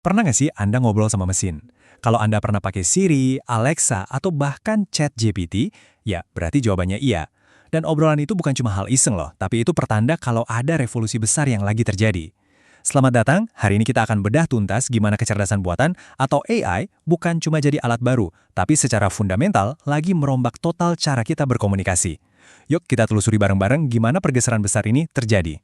Pernah nggak sih Anda ngobrol sama mesin? Kalau Anda pernah pakai Siri, Alexa, atau bahkan ChatGPT, ya berarti jawabannya iya. Dan obrolan itu bukan cuma hal iseng loh, tapi itu pertanda kalau ada revolusi besar yang lagi terjadi. Selamat datang, hari ini kita akan bedah tuntas gimana kecerdasan buatan atau AI bukan cuma jadi alat baru, tapi secara fundamental lagi merombak total cara kita berkomunikasi. Yuk kita telusuri bareng-bareng gimana pergeseran besar ini terjadi.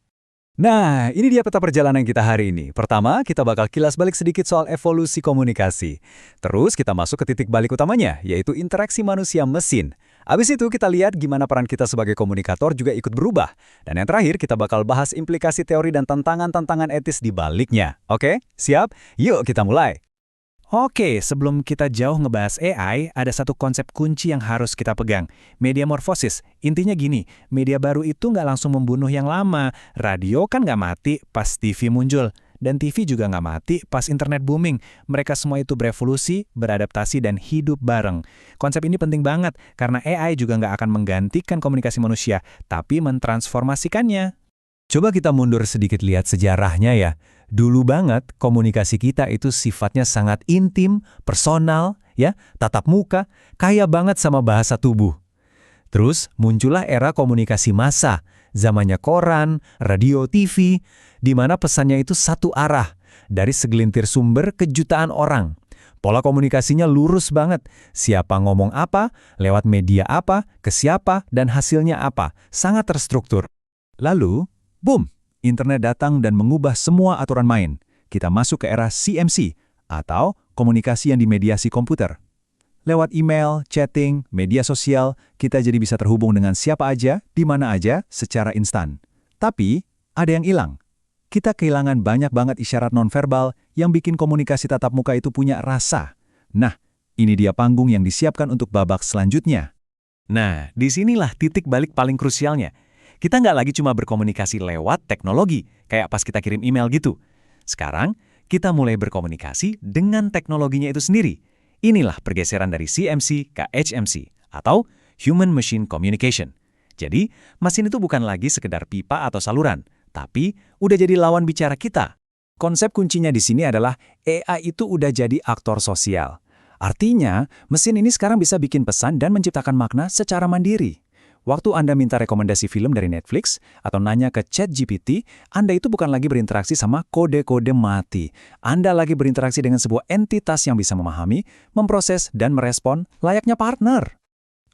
Nah, ini dia peta perjalanan kita hari ini. Pertama, kita bakal kilas balik sedikit soal evolusi komunikasi. Terus kita masuk ke titik balik utamanya, yaitu interaksi manusia-mesin. Abis itu kita lihat gimana peran kita sebagai komunikator juga ikut berubah. Dan yang terakhir, kita bakal bahas implikasi teori dan tantangan-tantangan etis di baliknya. Oke, siap? Yuk kita mulai. Oke, sebelum kita jauh ngebahas AI, ada satu konsep kunci yang harus kita pegang. Media morfosis. Intinya gini, media baru itu nggak langsung membunuh yang lama. Radio kan nggak mati pas TV muncul. Dan TV juga nggak mati pas internet booming. Mereka semua itu berevolusi, beradaptasi, dan hidup bareng. Konsep ini penting banget, karena AI juga nggak akan menggantikan komunikasi manusia, tapi mentransformasikannya. Coba kita mundur sedikit lihat sejarahnya ya. Dulu banget komunikasi kita itu sifatnya sangat intim, personal, ya, tatap muka, kaya banget sama bahasa tubuh. Terus muncullah era komunikasi massa, zamannya koran, radio, TV, di mana pesannya itu satu arah, dari segelintir sumber ke jutaan orang. Pola komunikasinya lurus banget, siapa ngomong apa, lewat media apa, ke siapa, dan hasilnya apa, sangat terstruktur. Lalu, boom! Internet datang dan mengubah semua aturan main. Kita masuk ke era CMC, atau komunikasi yang dimediasi komputer. Lewat email, chatting, media sosial, kita jadi bisa terhubung dengan siapa aja, di mana aja, secara instan. Tapi, ada yang hilang. Kita kehilangan banyak banget isyarat nonverbal yang bikin komunikasi tatap muka itu punya rasa. Nah, ini dia panggung yang disiapkan untuk babak selanjutnya. Nah, disinilah titik balik paling krusialnya. Kita nggak lagi cuma berkomunikasi lewat teknologi, kayak pas kita kirim email gitu. Sekarang, kita mulai berkomunikasi dengan teknologinya itu sendiri. Inilah pergeseran dari CMC ke HMC, atau Human Machine Communication. Jadi, mesin itu bukan lagi sekedar pipa atau saluran, tapi udah jadi lawan bicara kita. Konsep kuncinya di sini adalah AI itu udah jadi aktor sosial. Artinya, mesin ini sekarang bisa bikin pesan dan menciptakan makna secara mandiri. Waktu Anda minta rekomendasi film dari Netflix atau nanya ke ChatGPT, Anda itu bukan lagi berinteraksi sama kode-kode mati. Anda lagi berinteraksi dengan sebuah entitas yang bisa memahami, memproses, dan merespon layaknya partner.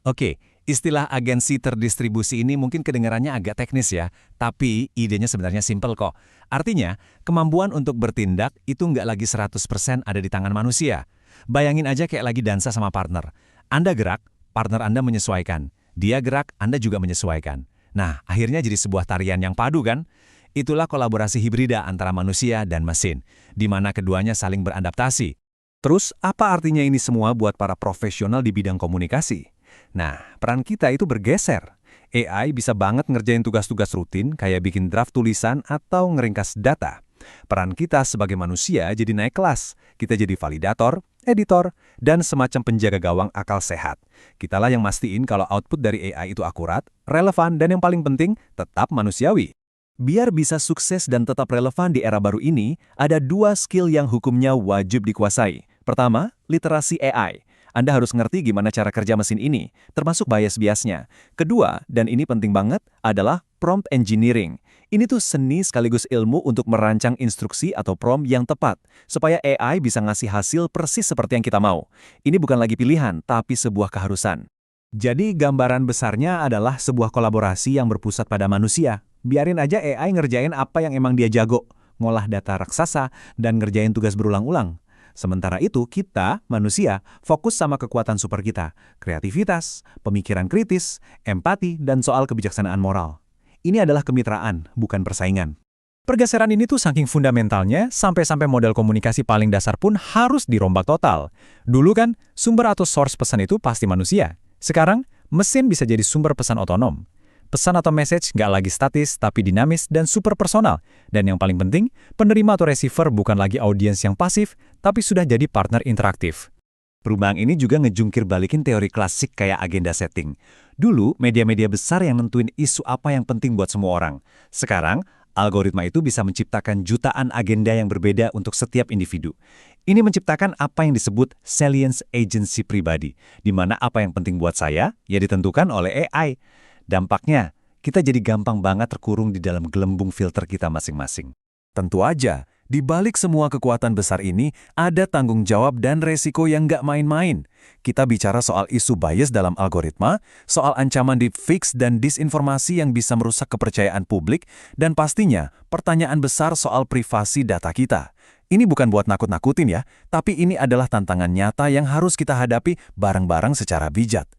Oke, istilah agensi terdistribusi ini mungkin kedengarannya agak teknis ya, tapi idenya sebenarnya simpel kok. Artinya, kemampuan untuk bertindak itu nggak lagi 100% ada di tangan manusia. Bayangin aja kayak lagi dansa sama partner. Anda gerak, partner Anda menyesuaikan. Dia gerak, Anda juga menyesuaikan. Nah, akhirnya jadi sebuah tarian yang padu kan? Itulah kolaborasi hibrida antara manusia dan mesin, di mana keduanya saling beradaptasi. Terus, apa artinya ini semua buat para profesional di bidang komunikasi? Nah, peran kita itu bergeser. AI bisa banget ngerjain tugas-tugas rutin kayak bikin draft tulisan atau ngeringkas data. Peran kita sebagai manusia jadi naik kelas. Kita jadi validator, editor, dan semacam penjaga gawang akal sehat. Kitalah yang mastiin kalau output dari AI itu akurat, relevan, dan yang paling penting, tetap manusiawi. Biar bisa sukses dan tetap relevan di era baru ini, ada dua skill yang hukumnya wajib dikuasai. Pertama, literasi AI. Anda harus ngerti gimana cara kerja mesin ini, termasuk bias-biasnya. Kedua, dan ini penting banget, adalah prompt engineering. Ini tuh seni sekaligus ilmu untuk merancang instruksi atau prompt yang tepat, supaya AI bisa ngasih hasil persis seperti yang kita mau. Ini bukan lagi pilihan, tapi sebuah keharusan. Jadi gambaran besarnya adalah sebuah kolaborasi yang berpusat pada manusia. Biarin aja AI ngerjain apa yang emang dia jago, ngolah data raksasa, dan ngerjain tugas berulang-ulang. Sementara itu, kita, manusia, fokus sama kekuatan super kita, kreativitas, pemikiran kritis, empati, dan soal kebijaksanaan moral. Ini adalah kemitraan, bukan persaingan. Pergeseran ini tuh saking fundamentalnya, sampai-sampai model komunikasi paling dasar pun harus dirombak total. Dulu kan, sumber atau source pesan itu pasti manusia. Sekarang, mesin bisa jadi sumber pesan otonom. Pesan atau message nggak lagi statis, tapi dinamis dan super personal. Dan yang paling penting, penerima atau receiver bukan lagi audiens yang pasif, tapi sudah jadi partner interaktif. Perubahan ini juga ngejungkir balikin teori klasik kayak agenda setting. Dulu, media-media besar yang nentuin isu apa yang penting buat semua orang. Sekarang, Algoritma itu bisa menciptakan jutaan agenda yang berbeda untuk setiap individu. Ini menciptakan apa yang disebut salience agency pribadi, di mana apa yang penting buat saya, ya ditentukan oleh AI. Dampaknya, kita jadi gampang banget terkurung di dalam gelembung filter kita masing-masing. Tentu aja, di balik semua kekuatan besar ini, ada tanggung jawab dan resiko yang nggak main-main. Kita bicara soal isu bias dalam algoritma, soal ancaman deepfakes dan disinformasi yang bisa merusak kepercayaan publik, dan pastinya pertanyaan besar soal privasi data kita. Ini bukan buat nakut-nakutin ya, tapi ini adalah tantangan nyata yang harus kita hadapi bareng-bareng secara bijak.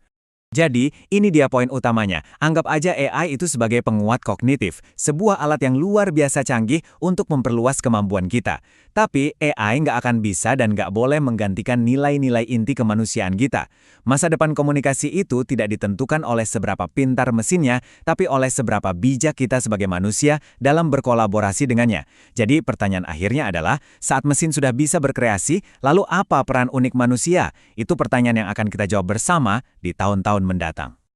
Jadi, ini dia poin utamanya. Anggap aja AI itu sebagai penguat kognitif, sebuah alat yang luar biasa canggih untuk memperluas kemampuan kita. Tapi, AI nggak akan bisa dan nggak boleh menggantikan nilai-nilai inti kemanusiaan kita. Masa depan komunikasi itu tidak ditentukan oleh seberapa pintar mesinnya, tapi oleh seberapa bijak kita sebagai manusia dalam berkolaborasi dengannya. Jadi, pertanyaan akhirnya adalah, saat mesin sudah bisa berkreasi, lalu apa peran unik manusia? Itu pertanyaan yang akan kita jawab bersama di tahun-tahun mendatang.